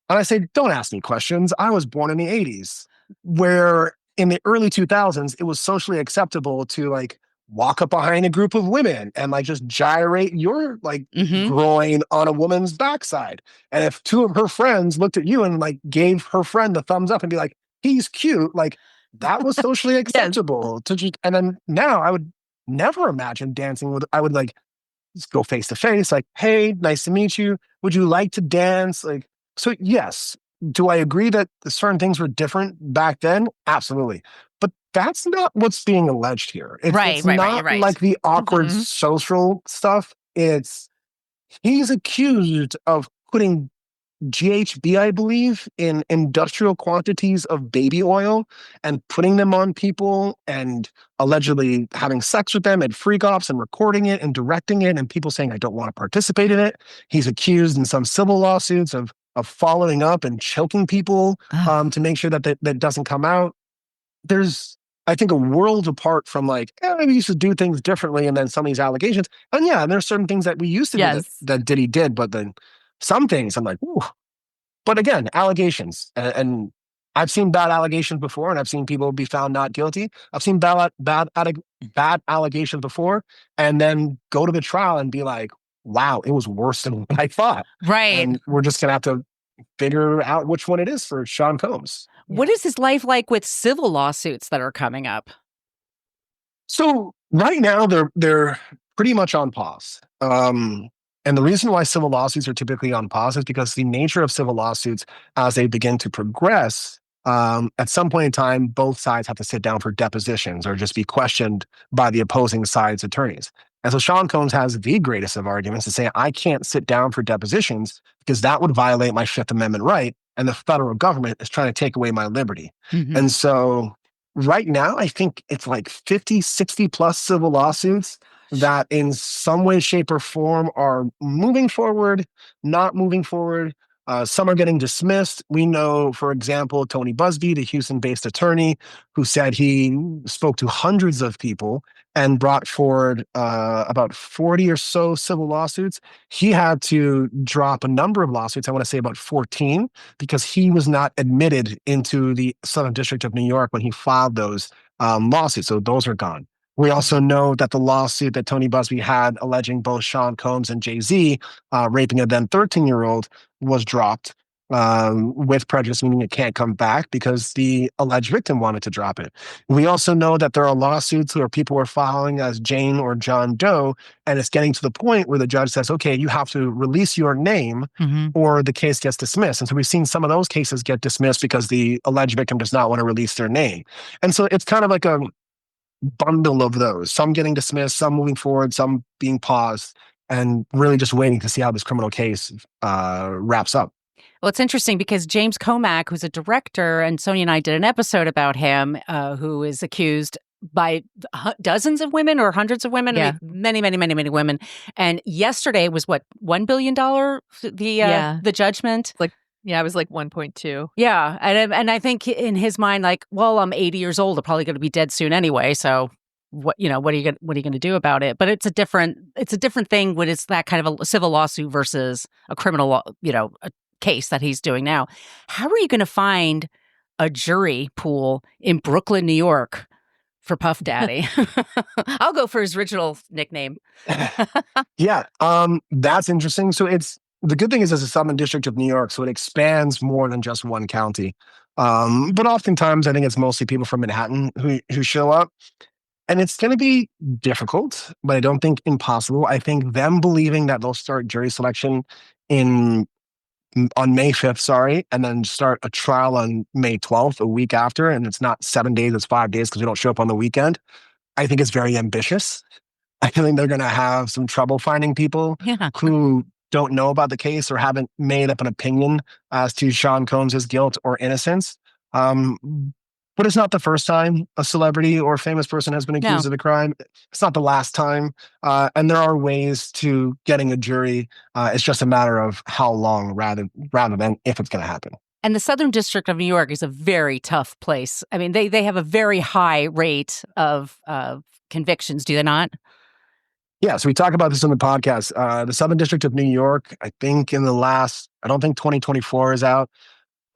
S3: And I say, don't ask me questions. I was born in the 80s, where in the early 2000s, it was socially acceptable to like walk up behind a group of women and like just gyrate your like groin on a woman's backside. And if two of her friends looked at you and like gave her friend the thumbs up and be like, he's cute, like that was socially acceptable. And then now I would never imagine dancing with, I would like just go face to face, like, hey, nice to meet you. Would you like to dance? Like, so yes. Do I agree that certain things were different back then? Absolutely. But that's not what's being alleged here. It's not like the awkward social stuff. He's accused of putting GHB, I believe, in industrial quantities of baby oil and putting them on people and allegedly having sex with them at freak offs and recording it and directing it and people saying, I don't want to participate in it. He's accused in some civil lawsuits of following up and choking people to make sure that doesn't come out. There's, I think, a world apart from like, we used to do things differently and then some of these allegations. And yeah, there's certain things that we used to do that Diddy did, but then some things I'm like, ooh. But again, allegations. And I've seen bad allegations before, and I've seen people be found not guilty. I've seen bad allegations before, and then go to the trial and be like, wow, it was worse than what I thought.
S1: Right.
S3: And we're just going to have to figure out which one it is for Sean Combs.
S1: What is his life like with civil lawsuits that are coming up?
S3: So right now they're pretty much on pause. And the reason why civil lawsuits are typically on pause is because the nature of civil lawsuits, as they begin to progress, at some point in time, both sides have to sit down for depositions or just be questioned by the opposing side's attorneys. And so Sean Combs has the greatest of arguments to say, I can't sit down for depositions because that would violate my Fifth Amendment right. And the federal government is trying to take away my liberty. And so right now, I think it's like 50, 60 plus civil lawsuits that in some way, shape, or form are moving forward, not moving forward. Some are getting dismissed. We know, for example, Tony Busby, the Houston-based attorney, who said he spoke to hundreds of people and brought forward about 40 or so civil lawsuits. He had to drop a number of lawsuits, I want to say about 14, because he was not admitted into the Southern District of New York when he filed those lawsuits. So those are gone. We also know that the lawsuit that Tony Busby had alleging both Sean Combs and Jay-Z raping a then 13-year-old was dropped with prejudice, meaning it can't come back because the alleged victim wanted to drop it. We also know that there are lawsuits where people are filing as Jane or John Doe, and it's getting to the point where the judge says, okay, you have to release your name or the case gets dismissed. And so we've seen some of those cases get dismissed because the alleged victim does not want to release their name. And so it's kind of like a bundle of those, some getting dismissed, some moving forward, some being paused, and really just waiting to see how this criminal case wraps up.
S1: Well, it's interesting because James Comack, who's a director, and Sonia and I did an episode about him, who is accused by dozens of women or hundreds of women, I mean, many women. And yesterday was what, $1 billion, the judgment?
S2: Yeah, it was like 1.2.
S1: Yeah. And I think in his mind, like, well, I'm 80 years old. I'm probably going to be dead soon anyway. So what are you going to do about it? But it's a different thing when it's that kind of a civil lawsuit versus a criminal a case that he's doing now. How are you going to find a jury pool in Brooklyn, New York for Puff Daddy? I'll go for his original nickname.
S3: Yeah, that's interesting. So the good thing is it's a Southern District of New York, so it expands more than just one county. But oftentimes I think it's mostly people from Manhattan who show up. And it's going to be difficult, but I don't think impossible. I think them believing that they'll start jury selection on May 5th, sorry, and then start a trial on May 12th, a week after, and it's not 7 days, it's 5 days because we don't show up on the weekend. I think it's very ambitious. I think they're going to have some trouble finding people who don't know about the case or haven't made up an opinion as to Sean Combs' guilt or innocence. But it's not the first time a celebrity or famous person has been accused of a crime. It's not the last time. And there are ways to getting a jury. It's just a matter of how long rather than if it's going to happen.
S1: And the Southern District of New York is a very tough place. I mean, they have a very high rate of convictions, do they not?
S3: Yeah, so we talk about this on the podcast. The Southern District of New York, I think I don't think 2024 is out.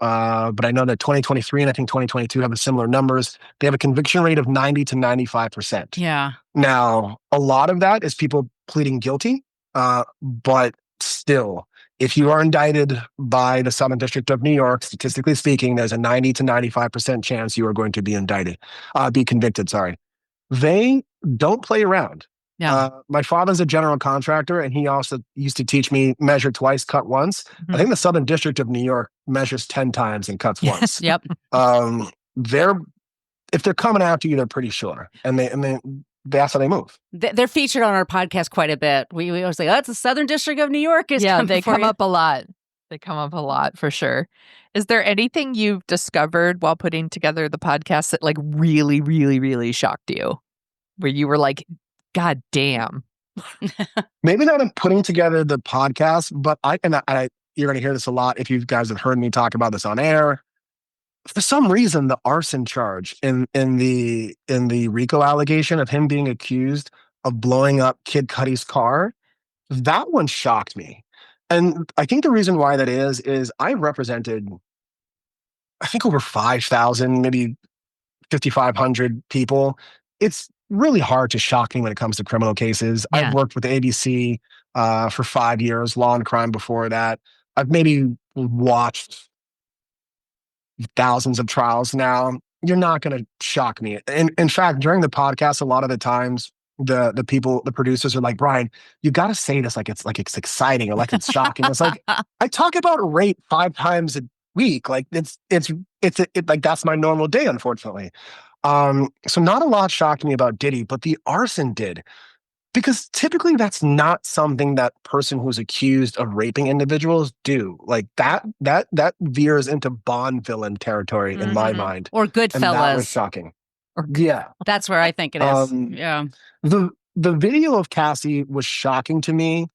S3: But I know that 2023 and I think 2022 have similar numbers. They have a conviction rate of 90 to 95%.
S1: Yeah.
S3: Now, a lot of that is people pleading guilty, but still, if you are indicted by the Southern District of New York, statistically speaking, there's a 90 to 95% chance you are going to be be convicted, sorry. They don't play around.
S1: Yeah.
S3: My father's a general contractor, and he also used to teach me measure twice, cut once. I think the Southern District of New York measures 10 times and cuts once.
S1: Yep.
S3: If they're coming after you, they're pretty sure, and that's how they move.
S1: They're featured on our podcast quite a bit. We always say, "That's the Southern District of New York."
S2: They come up a lot. They come up a lot for sure. Is there anything you've discovered while putting together the podcast that like really, really, really shocked you, where you were like, God damn.
S3: Maybe not in putting together the podcast, but you're going to hear this a lot if you guys have heard me talk about this on air. For some reason, the arson charge in the RICO allegation of him being accused of blowing up Kid Cudi's car, that one shocked me. And I think the reason why that is I represented, I think, over 5,000, maybe 5,500 people. It's really hard to shock me when it comes to criminal cases. Yeah. I've worked with ABC for 5 years, Law and Crime before that. I've maybe watched thousands of trials now. You're not going to shock me. In fact, during the podcast, a lot of the times, the producers are like, Brian, you got to say this like it's exciting or like it's shocking. It's like, I talk about rape 5 times a week. Like it's like that's my normal day, unfortunately. So not a lot shocked me about Diddy, but the arson did. Because typically that's not something that person who's accused of raping individuals do. Like that veers into Bond villain territory in my mind.
S1: Or Goodfellas.
S3: And that was shocking. Yeah.
S1: That's where I think it is. Yeah.
S3: The video of Cassie was shocking to me,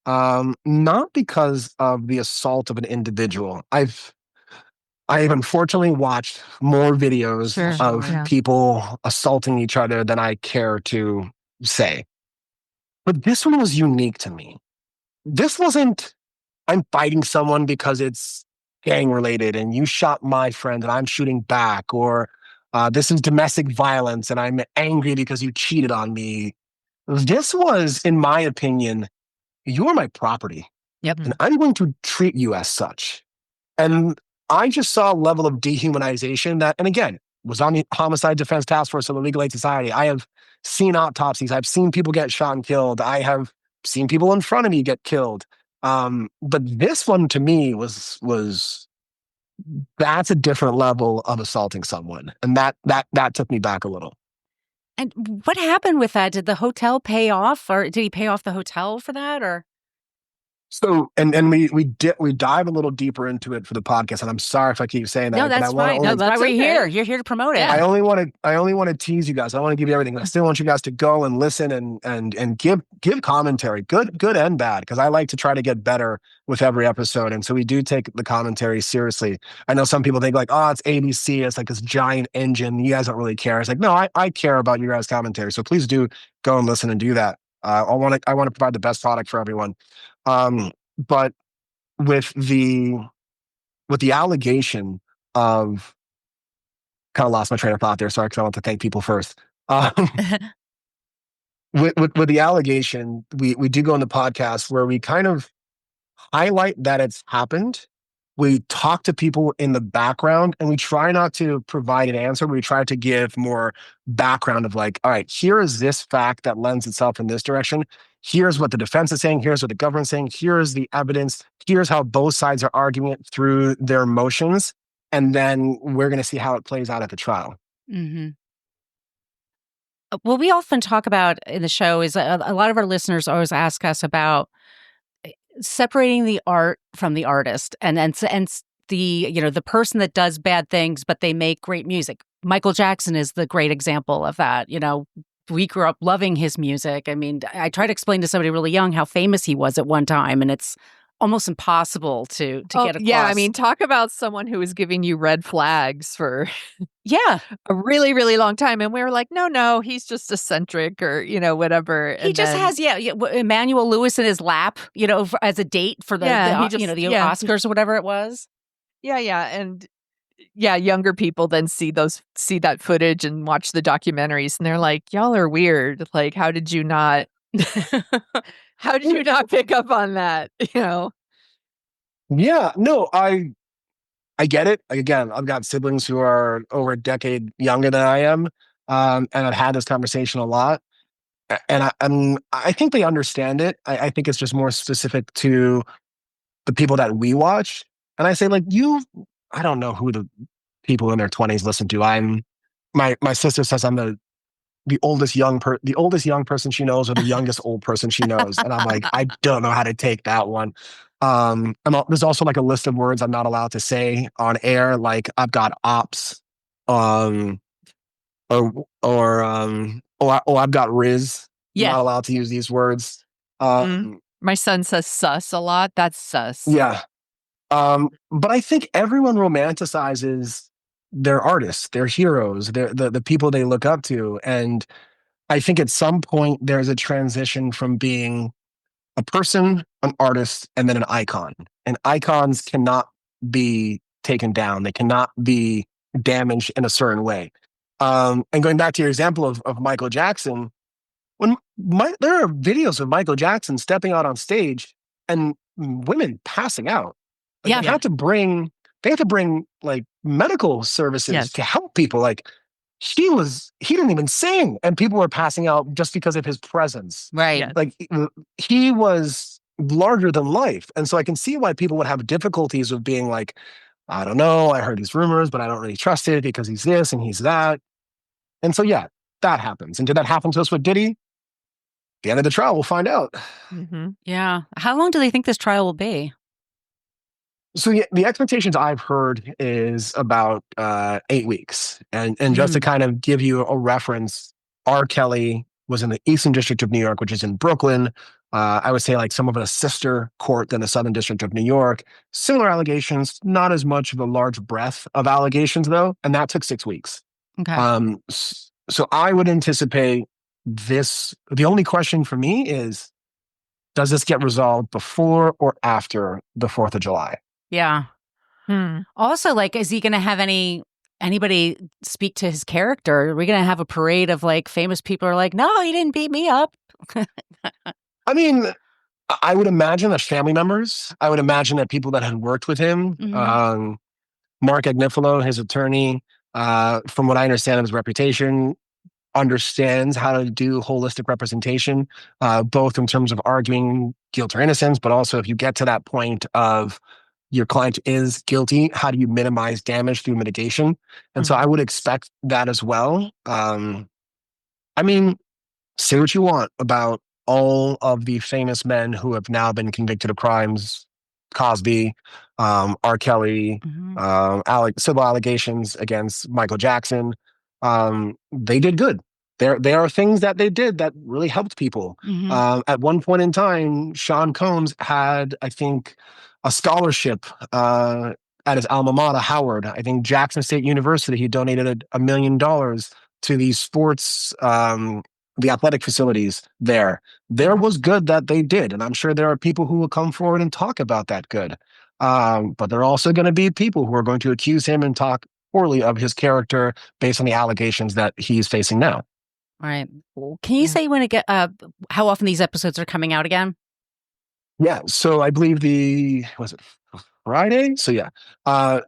S3: not because of the assault of an individual. I've unfortunately watched more videos of people assaulting each other than I care to say. But this one was unique to me. This wasn't, I'm fighting someone because it's gang related and you shot my friend and I'm shooting back, or this is domestic violence and I'm angry because you cheated on me. This was, in my opinion, you're my property.
S1: Yep.
S3: And I'm going to treat you as such. And I just saw a level of dehumanization that, and again, was on the Homicide Defense Task Force of the Legal Aid Society. I have seen autopsies. I've seen people get shot and killed. I have seen people in front of me get killed. But this one to me was that's a different level of assaulting someone. And that took me back a little.
S1: And what happened with that? Did the hotel pay off, or did he pay off the hotel for that, or?
S3: So, and we dive a little deeper into it for the podcast, and I'm sorry if I keep saying that,
S1: No,
S3: but I
S1: that's
S3: want to
S1: fine.
S3: only,
S1: No, that's why we're
S2: okay.
S1: here. You're here to promote it.
S2: Yeah.
S3: I only want to tease you guys. I want to give you everything. I still want you guys to go and listen and give commentary, good and bad, because I like to try to get better with every episode, and so we do take the commentary seriously. I know some people think like, oh, it's ABC, it's like this giant engine. You guys don't really care. It's like, no, I care about your guys' commentary. So please do go and listen and do that. I want to provide the best product for everyone. But with the allegation of, kind of lost my train of thought there. Sorry, because I want to thank people first. Um, with the allegation, we do go in the podcast where we kind of highlight that it's happened. We talk to people in the background, and we try not to provide an answer. We try to give more background of like, all right, here is this fact that lends itself in this direction. Here's what the defense is saying. Here's what the government's saying. Here's the evidence. Here's how both sides are arguing it through their motions. And then we're going to see how it plays out at the trial.
S1: Mm-hmm. What we often talk about in the show is a lot of our listeners always ask us about separating the art from the artist, and the the person that does bad things but they make great music. Michael Jackson is the great example of that. We grew up loving his music. I mean, I try to explain to somebody really young how famous he was at one time, and it's almost impossible to get across.
S2: Yeah, I mean, talk about someone who was giving you red flags for
S1: yeah,
S2: a really, really long time. And we were like, no, he's just eccentric or, whatever.
S1: he just has, Emmanuel Lewis in his lap, as a date for the Oscars or whatever it was.
S2: Yeah. And younger people then see that footage and watch the documentaries, and they're like, y'all are weird. Like, how did you not pick up on that?
S3: Yeah, no, I get it. Again, I've got siblings who are over a decade younger than I am, and I've had this conversation a lot. And I think they understand it. I think it's just more specific to the people that we watch. And I say, like, I don't know who the people in their 20s listen to. My sister says I'm the oldest young person she knows, or the youngest old person she knows. And I'm like, I don't know how to take that one. There's also like a list of words I'm not allowed to say on air. Like I've got ops, or I've got Riz.
S1: Yeah.
S3: I'm not allowed to use these words.
S2: My son says sus a lot. That's sus.
S3: Yeah. But I think everyone romanticizes their artists, their heroes, the people they look up to. And I think at some point there's a transition from being a person, an artist, and then an icon. And icons cannot be taken down. They cannot be damaged in a certain way. And going back to your example of Michael Jackson, there are videos of Michael Jackson stepping out on stage and women passing out. Like, they have to bring like medical services to help people. Like he didn't even sing, and people were passing out just because of his presence.
S1: Right.
S2: Yes.
S3: Like he was larger than life. And so I can see why people would have difficulties with being like, I don't know, I heard these rumors, but I don't really trust it because he's this and he's that. And so, yeah, that happens. And did that happen to us with Diddy? At the end of the trial, we'll find out.
S2: Mm-hmm.
S1: Yeah. How long do they think this trial will be?
S3: So the expectations I've heard is about 8 weeks. And just to kind of give you a reference, R. Kelly was in the Eastern District of New York, which is in Brooklyn. I would say like some of a sister court than the Southern District of New York. Similar allegations, not as much of a large breadth of allegations though. And that took 6 weeks.
S1: Okay.
S3: So I would anticipate this. The only question for me is, does this get resolved before or after the 4th of July?
S1: Yeah. Also, like, is he going to have anybody speak to his character? Are we going to have a parade of like famous people who are like, no, he didn't beat me up?
S3: I mean, I would imagine that family members, I would imagine that people that had worked with him, Mark Agnifilo, his attorney, from what I understand of his reputation, understands how to do holistic representation, both in terms of arguing guilt or innocence, but also if you get to that point of your client is guilty, how do you minimize damage through mitigation? And so I would expect that as well. I mean, say what you want about all of the famous men who have now been convicted of crimes, Cosby, R. Kelly, civil allegations against Michael Jackson. They did good. There are things that they did that really helped people. At one point in time, Sean Combs had, I think, a scholarship at his alma mater, Howard. I think Jackson State University, he donated $1 million to the sports, the athletic facilities there. There was good that they did. And I'm sure there are people who will come forward and talk about that good. But there are also going to be people who are going to accuse him and talk poorly of his character based on the allegations that he's facing now.
S1: All right. Can you say when it how often these episodes are coming out again?
S3: Yeah. So I believe was it Friday? So yeah.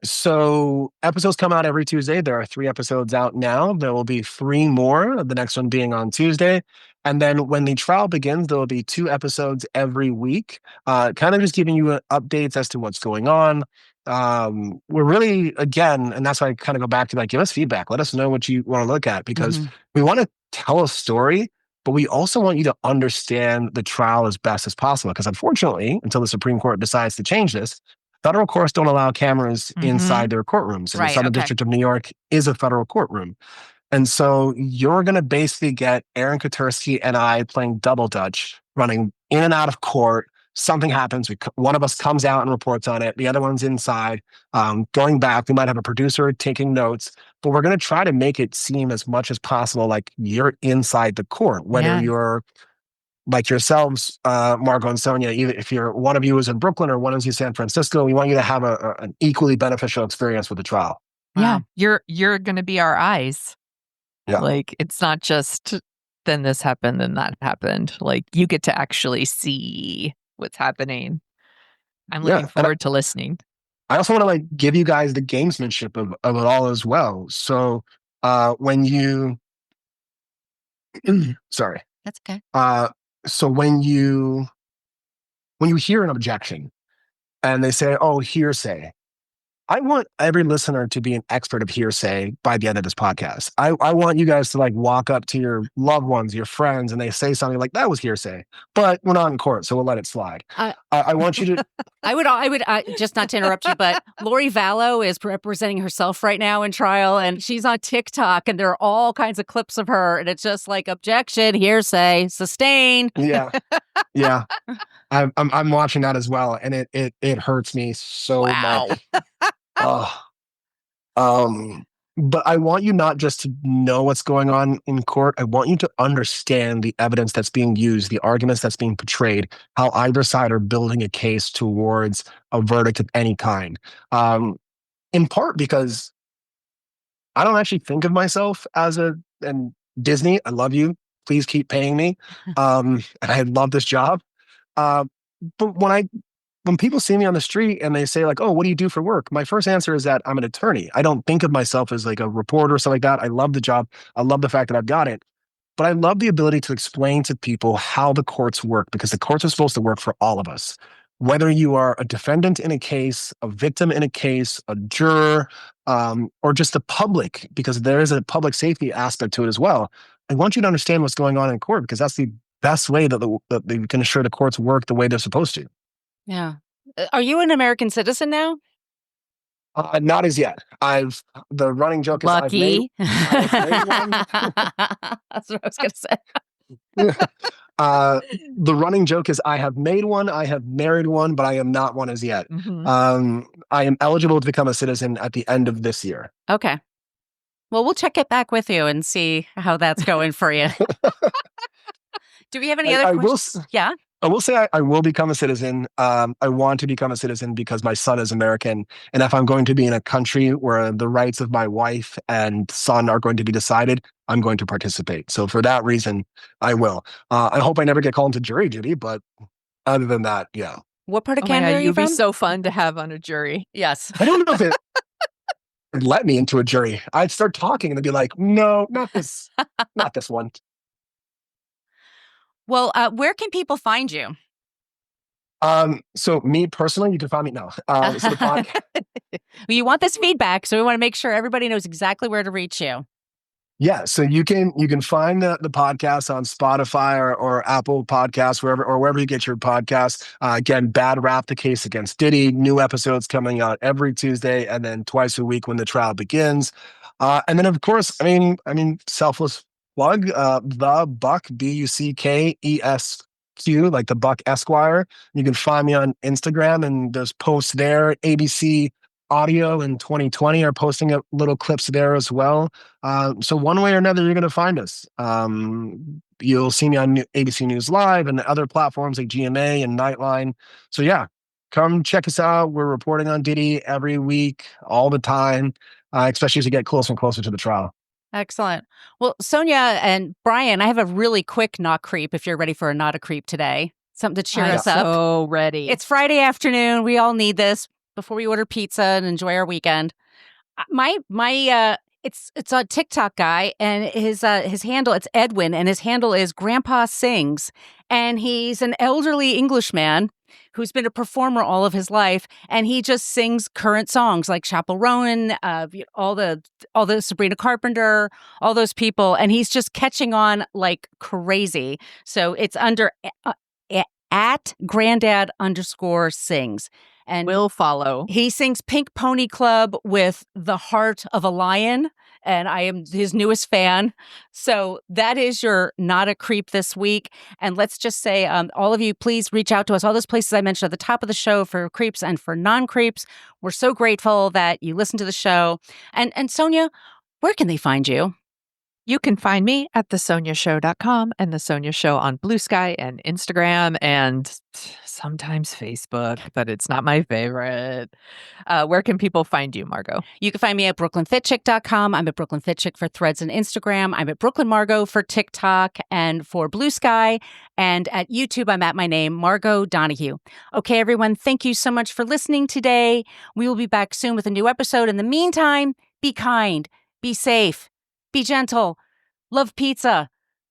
S3: So episodes come out every Tuesday. There are 3 episodes out now. There will be 3 more, the next one being on Tuesday. And then when the trial begins, there will be 2 episodes every week, kind of just giving you updates as to what's going on. We're really, again, and that's why I kind of go back to give us feedback. Let us know what you want to look at, because we want to tell a story, but we also want you to understand the trial as best as possible. Because unfortunately, until the Supreme Court decides to change this, federal courts don't allow cameras inside their courtrooms. And the Southern District of New York is a federal courtroom. And so you're going to basically get Aaron Katursky and I playing double dutch, running in and out of court. Something happens. One of us comes out and reports on it. The other one's inside. Going back, we might have a producer taking notes, but we're going to try to make it seem as much as possible like you're inside the court, whether you're like yourselves, Margot and Sonia, either if one of you is in Brooklyn or one of you in San Francisco, we want you to have an equally beneficial experience with the trial.
S2: Yeah, you're going to be our eyes.
S3: Yeah.
S2: Like, it's not just then this happened, then that happened. Like, you get to actually see what's happening. I'm looking forward to listening.
S3: I also want to give you guys the gamesmanship of it all as well. So when you sorry.
S1: That's okay.
S3: So when you hear an objection and they say, oh, hearsay, I want every listener to be an expert of hearsay by the end of this podcast. I want you guys to walk up to your loved ones, your friends, and they say something like, that was hearsay, but we're not in court, so we'll let it slide. I want you to...
S1: I would just not to interrupt you, but Lori Vallow is representing herself right now in trial, and she's on TikTok, and there are all kinds of clips of her, and it's just objection, hearsay, sustained.
S3: Yeah. Yeah. I'm watching that as well, and it hurts me so much. But I want you not just to know what's going on in court. I want you to understand the evidence that's being used, the arguments that's being portrayed, how either side are building a case towards a verdict of any kind. In part because I don't actually think of myself and Disney, I love you. Please keep paying me. And I love this job. But when people see me on the street and they say oh, what do you do for work? My first answer is that I'm an attorney. I don't think of myself as a reporter or something like that. I love the job. I love the fact that I've got it. But I love the ability to explain to people how the courts work, because the courts are supposed to work for all of us. Whether you are a defendant in a case, a victim in a case, a juror, or just the public, because there is a public safety aspect to it as well. I want you to understand what's going on in court, because that's the best way that they can ensure the courts work the way they're supposed to.
S1: Yeah. Are you an American citizen now?
S3: Not as yet. The running joke is
S1: Lucky.
S3: I've made one.
S1: That's what I was going to say.
S3: The running joke is I have made one, I have married one, but I am not one as yet. I am eligible to become a citizen at the end of this year.
S1: Okay. Well, we'll check it back with you and see how that's going for you. Do we have any other questions? Yeah.
S3: I will say I will become a citizen. I want to become a citizen because my son is American. And if I'm going to be in a country where the rights of my wife and son are going to be decided, I'm going to participate. So for that reason, I will. I hope I never get called into jury duty, but other than that, yeah.
S1: What part of Canada are you from?
S2: You'd be so fun to have on a jury.
S1: Yes.
S3: I don't know if it would let me into a jury. I'd start talking and they'd be like, no, not this one.
S1: Well, where can people find you?
S3: So me personally, you can find me now. So the podcast.
S1: Well, you want this feedback, so we want to make sure everybody knows exactly where to reach you.
S3: Yeah, so you can find the podcast on Spotify or Apple Podcasts, wherever you get your podcasts. Again, Bad Rap: The Case Against Diddy. New episodes coming out every Tuesday, and then twice a week when the trial begins. And then, of course, selfless plug, the Buck, BUCKESQ, like the Buck Esquire. You can find me on Instagram, and there's posts there. ABC Audio in 2020 are posting up little clips there as well. So one way or another, you're going to find us. You'll see me on ABC News Live and other platforms like GMA and Nightline. So yeah, come check us out. We're reporting on Diddy every week, all the time, especially as we get closer and closer to the trial.
S1: Excellent. Well, Sonia and Brian, I have a really quick not creep if you're ready for a not a creep today. Something to cheer us up.
S2: So ready.
S1: It's Friday afternoon. We all need this before we order pizza and enjoy our weekend. It's a TikTok guy, and his handle, it's Edwin, and his handle is Grandpa Sings, and he's an elderly Englishman who's been a performer all of his life, and he just sings current songs like Chappell Rowan, all the Sabrina Carpenter, all those people, and he's just catching on like crazy. So it's under at Grandad_sings. And
S2: will follow.
S1: He sings Pink Pony Club with the heart of a lion, and I am his newest fan. So that is your not a creep this week. And let's just say, all of you, please reach out to us. All those places I mentioned at the top of the show for creeps and for non-creeps. We're so grateful that you listen to the show. And Sonia, where can they find you?
S2: You can find me at thesoniashow.com and The Sonia Show on Blue Sky and Instagram and sometimes Facebook, but it's not my favorite. Where can people find you, Margot?
S1: You can find me at brooklynfitchick.com. I'm at brooklynfitchick for Threads and Instagram. I'm at Brooklyn Margot for TikTok and for Blue Sky. And at YouTube, I'm at my name, Margot Donahue. Okay, everyone, thank you so much for listening today. We will be back soon with a new episode. In the meantime, be kind, be safe. Be gentle. Love pizza.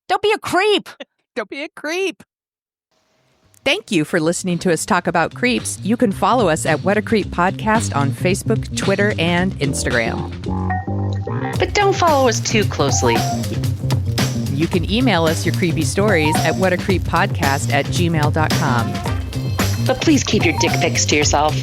S1: Don't be a creep.
S2: Don't be a creep. Thank you for listening to us talk about creeps. You can follow us at What a Creep Podcast on Facebook, Twitter, and Instagram.
S4: But don't follow us too closely.
S2: You can email us your creepy stories at whatacreeppodcast@gmail.com.
S4: But please keep your dick pics to yourself.